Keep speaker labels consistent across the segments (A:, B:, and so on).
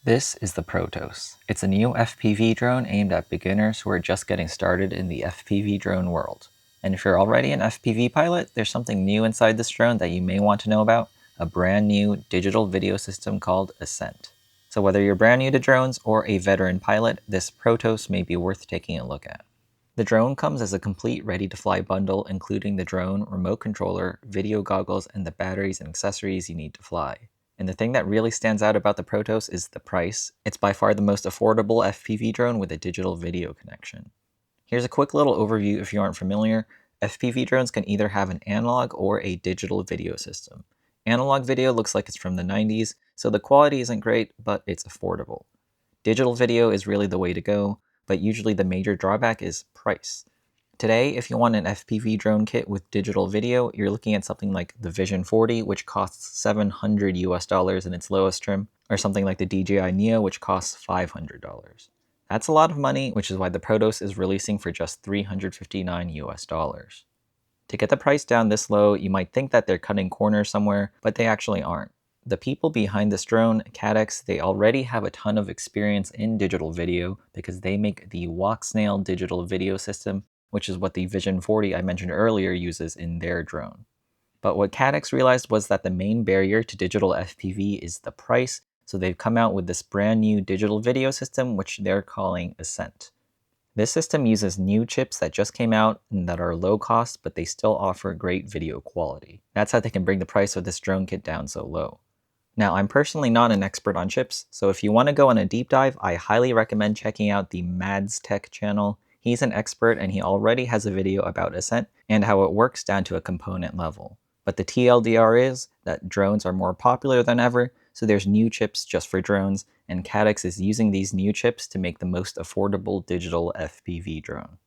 A: This is the Protos. It's a new FPV drone aimed at beginners who are just getting started in the FPV drone world. And if you're already an FPV pilot, there's something new inside this drone that you may want to know about, a brand new digital video system called Ascent. So whether you're brand new to drones or a veteran pilot, this Protos may be worth taking a look at. The drone comes as a complete ready-to-fly bundle, including the drone, remote controller, video goggles, and the batteries and accessories you need to fly. And the thing that really stands out about the Protos is the price. It's by far the most affordable FPV drone with a digital video connection. Here's a quick little overview if you aren't familiar. FPV drones can either have an analog or a digital video system. Analog video looks like it's from the 90s, so the quality isn't great, but it's affordable. Digital video is really the way to go, but usually the major drawback is price. Today, if you want an FPV drone kit with digital video, you're looking at something like the Vision 40, which costs $700 in its lowest trim, or something like the DJI Neo, which costs $500. That's a lot of money, which is why the Protos is releasing for just $359. To get the price down this low, you might think that they're cutting corners somewhere, but they actually aren't. The people behind this drone, Caddx, they already have a ton of experience in digital video because they make the Walksnail digital video system, which is what the Vision 40 I mentioned earlier uses in their drone. But what Caddx realized was that the main barrier to digital FPV is the price, so they've come out with this brand new digital video system, which they're calling Ascent. This system uses new chips that just came out and that are low cost, but they still offer great video quality. That's how they can bring the price of this drone kit down so low. Now, I'm personally not an expert on chips, so if you want to go on a deep dive, I highly recommend checking out the Mads Tech channel. He's an expert and he already has a video about Ascent and how it works down to a component level. But the TLDR is that drones are more popular than ever, so there's new chips just for drones, and Caddx is using these new chips to make the most affordable digital FPV drone.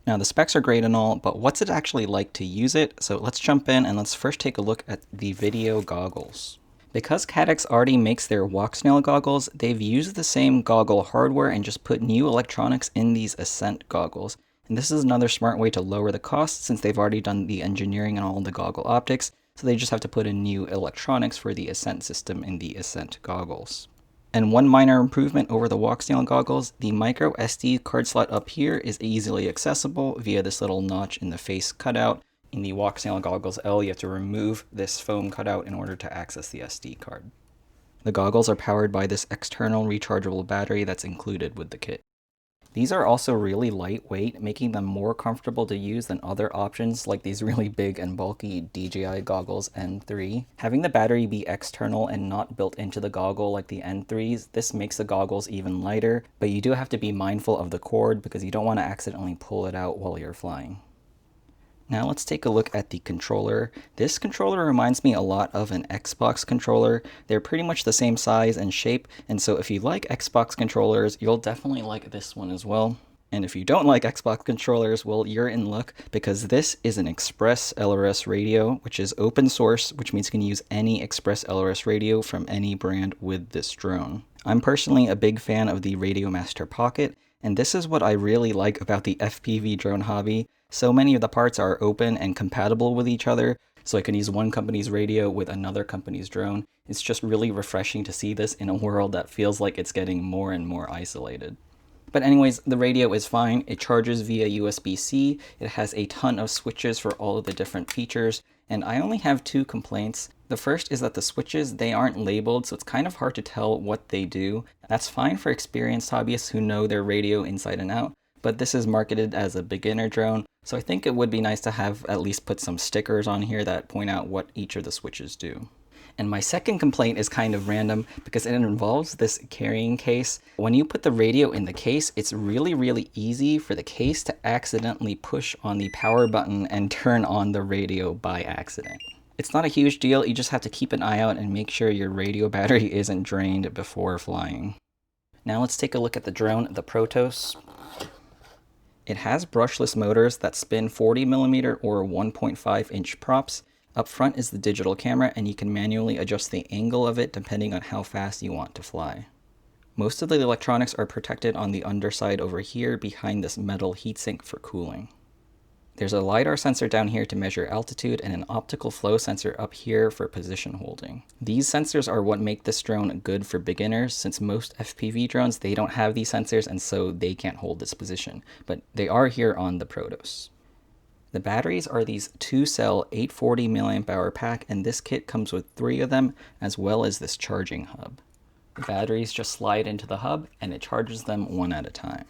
A: Now the specs are great and all, but what's it actually like to use it? So let's jump in and let's first take a look at the video goggles. Because Caddx already makes their Walksnail goggles, they've used the same goggle hardware and just put new electronics in these Ascent goggles. And this is another smart way to lower the cost since they've already done the engineering and all the goggle optics, so they just have to put in new electronics for the Ascent system in the Ascent goggles. And one minor improvement over the Walksnail goggles, the micro SD card slot up here is easily accessible via this little notch in the face cutout. In the Walksnail goggles L, you have to remove this foam cutout in order to access the SD card. The goggles are powered by this external rechargeable battery that's included with the kit. These are also really lightweight, making them more comfortable to use than other options like these really big and bulky DJI goggles N3. Having the battery be external and not built into the goggle like the N3s, this makes the goggles even lighter, but you do have to be mindful of the cord because you don't want to accidentally pull it out while you're flying. Now let's take a look at the controller. This controller reminds me a lot of an Xbox controller. They're pretty much the same size and shape, and so if you like Xbox controllers, you'll definitely like this one as well. And if you don't like Xbox controllers, well, you're in luck because this is an Express LRS radio, which is open source, which means you can use any Express LRS radio from any brand with this drone. I'm personally a big fan of the Radiomaster Pocket, and this is what I really like about the FPV drone hobby. So many of the parts are open and compatible with each other, so I can use one company's radio with another company's drone. It's just really refreshing to see this in a world that feels like it's getting more and more isolated. But anyways, the radio is fine. It charges via USB-C. It has a ton of switches for all of the different features, and I only have two complaints. The first is that the switches, they aren't labeled, so it's kind of hard to tell what they do. That's fine for experienced hobbyists who know their radio inside and out, but this is marketed as a beginner drone, so I think it would be nice to have at least put some stickers on here that point out what each of the switches do. And my second complaint is kind of random because it involves this carrying case. When you put the radio in the case, it's really easy for the case to accidentally push on the power button and turn on the radio by accident. It's not a huge deal, you just have to keep an eye out and make sure your radio battery isn't drained before flying. Now let's take a look at the drone, the Protos. It has brushless motors that spin 40mm or 1.5-inch props. Up front is the digital camera, and you can manually adjust the angle of it depending on how fast you want to fly. Most of the electronics are protected on the underside over here behind this metal heatsink for cooling.
B: There's a LiDAR sensor down here to measure altitude and an optical flow sensor up here for position holding. These sensors are what make this drone good for beginners, since most FPV drones, they don't have these sensors and so they can't hold this position, but they are here on the Protos. The batteries are these 2-cell 840 mAh pack, and this kit comes with 3 of them, as well as this charging hub. The batteries just slide into the hub and it charges them one at a time.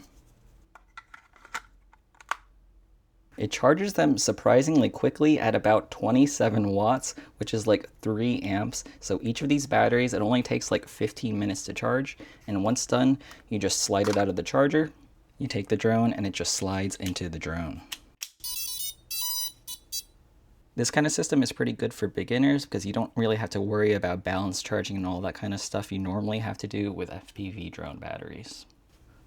B: It charges them surprisingly quickly at about 27 watts, which is like 3 amps. So each of these batteries, it only takes like 15 minutes to charge. And once done, you just slide it out of the charger, you take the drone, and it just slides into the drone. This kind of system is pretty good for beginners because you don't really have to worry about balance charging and all that kind of stuff you normally have to do with FPV drone batteries.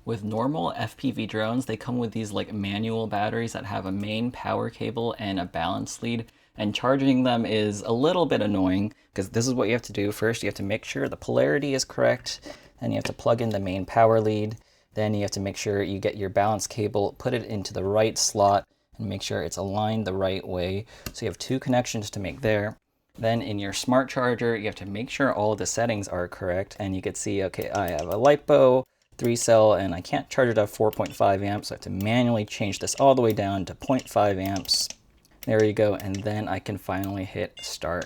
B: With normal FPV drones, they come with these like manual batteries that have a main power cable and a balance lead, and charging them is a little bit annoying because this is what you have to do. First, you have to make sure the polarity is correct, then you have to plug in the main power lead, then you have to make sure you get your balance cable, put it into the right slot, and make sure it's aligned the right way. So you have 2 connections to make there. Then in your smart charger, you have to make sure all of the settings are correct, and you can see, okay, I have a LiPo, 3-cell, and I can't charge it at 4.5 amps, so I have to manually change this all the way down to 0.5 amps. There you go, and then I can finally hit start.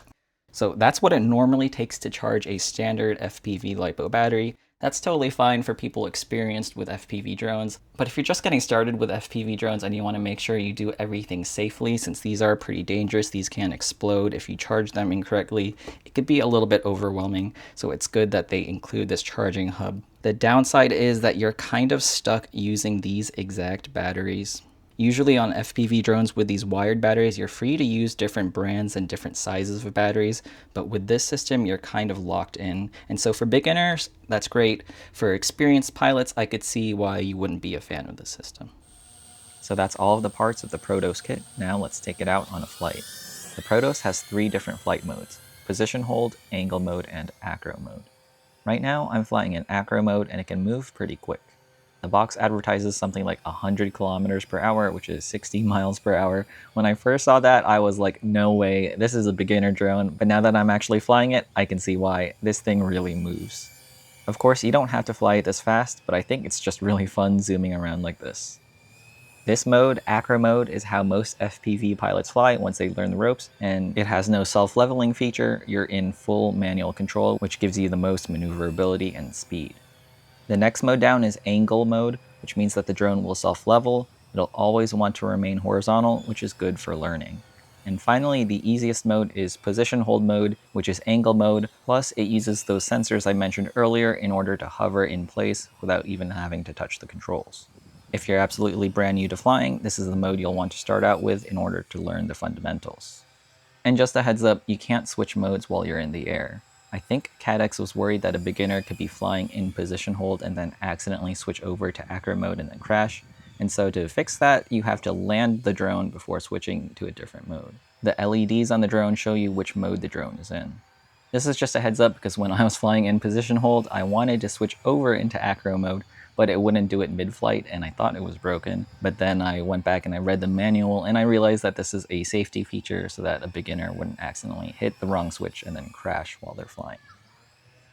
B: So that's what it normally takes to charge a standard FPV LiPo battery. That's totally fine for people experienced with FPV drones, but if you're just getting started with FPV drones and you want to make sure you do everything safely, since these are pretty dangerous, these can explode if you charge them incorrectly, it could be a little bit overwhelming, so it's good that they include this charging hub. The downside is that you're kind of stuck using these exact batteries. Usually on FPV drones with these wired batteries, you're free to use different brands and different sizes of batteries, but with this system, you're kind of locked in. And so for beginners, that's great. For experienced pilots, I could see why you wouldn't be a fan of this system.
A: So that's all of the parts of the Protos kit. Now let's take it out on a flight. The Protos has 3 different flight modes: position hold, angle mode, and acro mode. Right now, I'm flying in acro mode and it can move pretty quick. The box advertises something like 100 kilometers per hour, which is 60 miles per hour. When I first saw that, I was like, no way, this is a beginner drone. But now that I'm actually flying it, I can see why. This thing really moves. Of course, you don't have to fly it this fast, but I think it's just really fun zooming around like this. This mode, acro mode, is how most FPV pilots fly once they learn the ropes, and it has no self-leveling feature. You're in full manual control, which gives you the most maneuverability and speed. The next mode down is angle mode, which means that the drone will self-level. It'll always want to remain horizontal, which is good for learning. And finally, the easiest mode is position hold mode, which is angle mode, plus it uses those sensors I mentioned earlier in order to hover in place without even having to touch the controls. If you're absolutely brand new to flying, this is the mode you'll want to start out with in order to learn the fundamentals. And just a heads up, you can't switch modes while you're in the air. I think Caddx was worried that a beginner could be flying in position hold and then accidentally switch over to acro mode and then crash. And so to fix that, you have to land the drone before switching to a different mode. The LEDs on the drone show you which mode the drone is in. This is just a heads up because when I was flying in position hold, I wanted to switch over into acro mode, but it wouldn't do it mid-flight and I thought it was broken. But then I went back and I read the manual and I realized that this is a safety feature so that a beginner wouldn't accidentally hit the wrong switch and then crash while they're flying.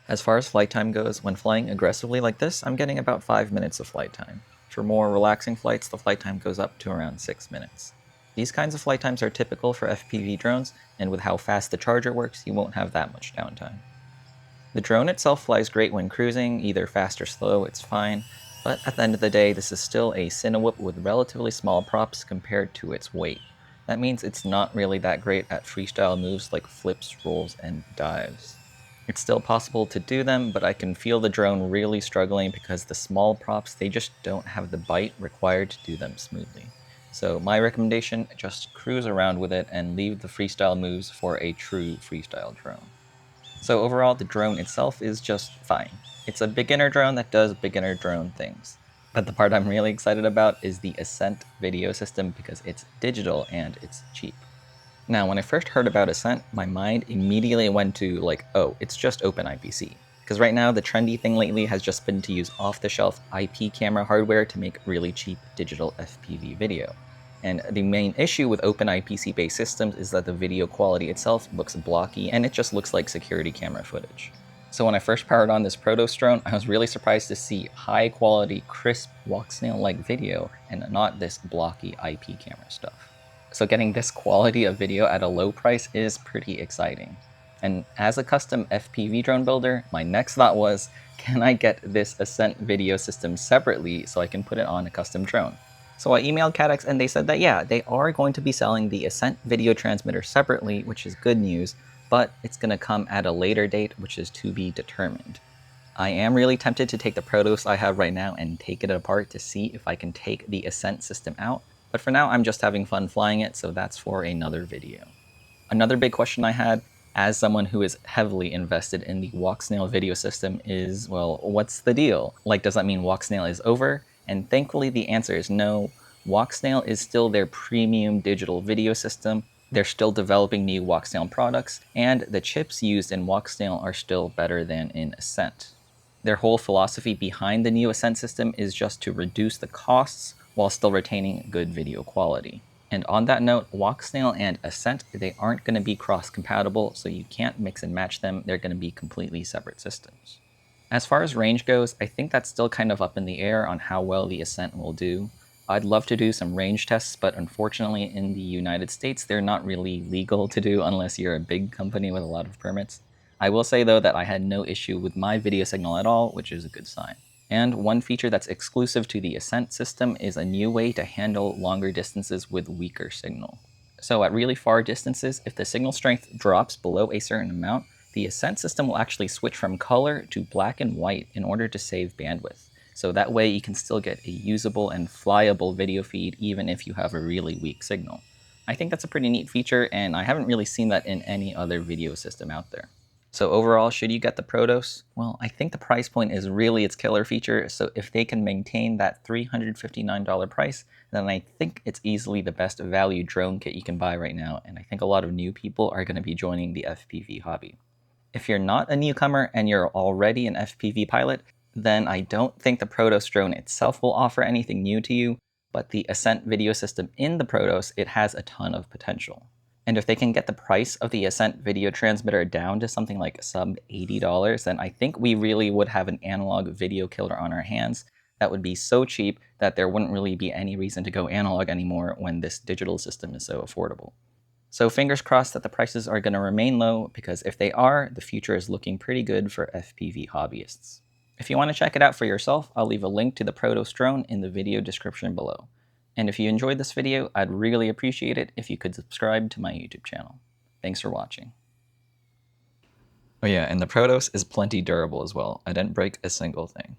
A: As far as flight time goes, when flying aggressively like this, I'm getting about 5 minutes of flight time. For more relaxing flights, the flight time goes up to around 6 minutes. These kinds of flight times are typical for FPV drones, and with how fast the charger works, you won't have that much downtime. The drone itself flies great when cruising, either fast or slow, it's fine, but at the end of the day, this is still a Cinewhoop with relatively small props compared to its weight. That means it's not really that great at freestyle moves like flips, rolls, and dives. It's still possible to do them, but I can feel the drone really struggling because the small props, they just don't have the bite required to do them smoothly. So my recommendation, just cruise around with it and leave the freestyle moves for a true freestyle drone. So overall, the drone itself is just fine. It's a beginner drone that does beginner drone things. But the part I'm really excited about is the Ascent video system because it's digital and it's cheap. Now, when I first heard about Ascent, my mind immediately went to like, oh, it's just OpenIPC. Because right now, the trendy thing lately has just been to use off-the-shelf IP camera hardware to make really cheap digital FPV video. And the main issue with open IPC-based systems is that the video quality itself looks blocky, and it just looks like security camera footage. So when I first powered on this Protos drone, I was really surprised to see high quality, crisp, Walksnail-like video and not this blocky IP camera stuff. So getting this quality of video at a low price is pretty exciting. And as a custom FPV drone builder, my next thought was, can I get this Ascent video system separately so I can put it on a custom drone? So I emailed Caddx and they said that yeah, they are going to be selling the Ascent video transmitter separately, which is good news, but it's going to come at a later date, which is to be determined. I am really tempted to take the Protos I have right now and take it apart to see if I can take the Ascent system out, but for now I'm just having fun flying it, so that's for another video. Another big question I had, as someone who is heavily invested in the Walksnail video system, is, well, what's the deal? Like, does that mean Walksnail is over? And thankfully the answer is no. Walksnail is still their premium digital video system. They're still developing new Walksnail products, and the chips used in Walksnail are still better than in Ascent. Their whole philosophy behind the new Ascent system is just to reduce the costs while still retaining good video quality. And on that note, Walksnail and Ascent, they aren't going to be cross-compatible, so you can't mix and match them. They're going to be completely separate systems. As far as range goes, I think that's still kind of up in the air on how well the Ascent will do. I'd love to do some range tests, but unfortunately in the United States, they're not really legal to do unless you're a big company with a lot of permits. I will say though that I had no issue with my video signal at all, which is a good sign. And one feature that's exclusive to the Ascent system is a new way to handle longer distances with weaker signal. So at really far distances, if the signal strength drops below a certain amount, the Ascent system will actually switch from color to black and white in order to save bandwidth. So that way you can still get a usable and flyable video feed even if you have a really weak signal. I think that's a pretty neat feature, and I haven't really seen that in any other video system out there. So overall, should you get the Protos? Well, I think the price point is really its killer feature, so if they can maintain that $359 price, then I think it's easily the best value drone kit you can buy right now, and I think a lot of new people are going to be joining the FPV hobby. If you're not a newcomer and you're already an FPV pilot, then I don't think the Protos drone itself will offer anything new to you, but the Ascent video system in the Protos, it has a ton of potential. And if they can get the price of the Ascent video transmitter down to something like sub $80, then I think we really would have an analog video killer on our hands that would be so cheap that there wouldn't really be any reason to go analog anymore when this digital system is so affordable. So fingers crossed that the prices are going to remain low, because if they are, the future is looking pretty good for FPV hobbyists. If you want to check it out for yourself, I'll leave a link to the Protos drone in the video description below. And if you enjoyed this video, I'd really appreciate it if you could subscribe to my YouTube channel. Thanks for watching. Oh yeah, and the Protos is plenty durable as well. I didn't break a single thing.